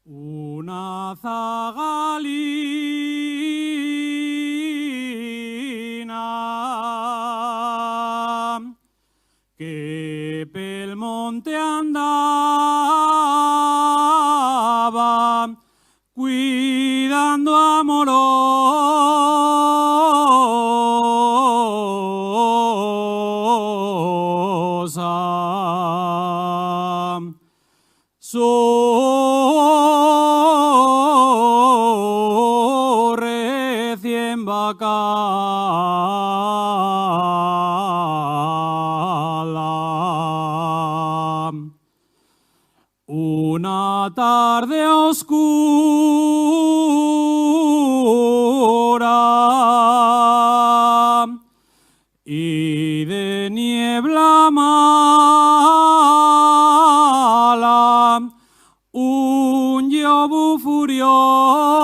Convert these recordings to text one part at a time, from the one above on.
Una zagalina que pel monte andaba cuidando amorosa su recién vacada. Una tarde oscura y de niebla mala, un llobo furioso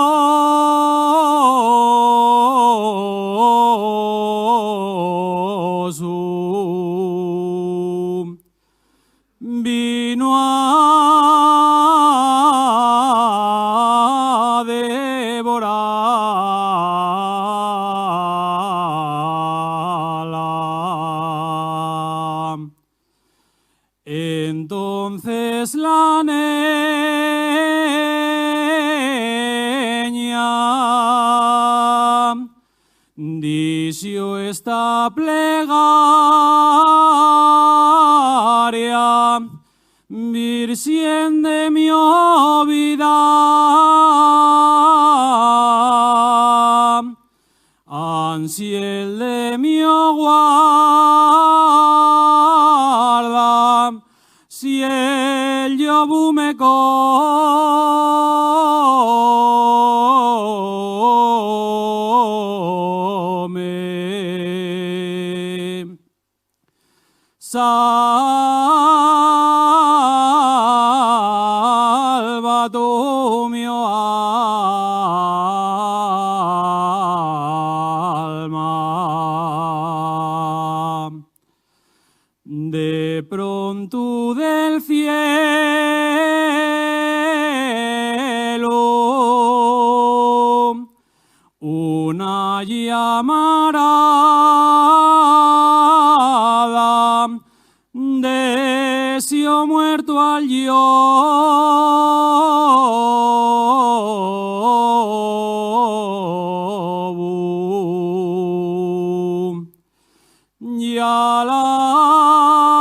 vino a devorarla. Entonces la niña dició esta plegaria: Virgen de mi vida, ansiel de mi guarda, si el llobu me come, salva tu mi alma. De pronto del cielo una llamarada deseó muerto al llobo y a la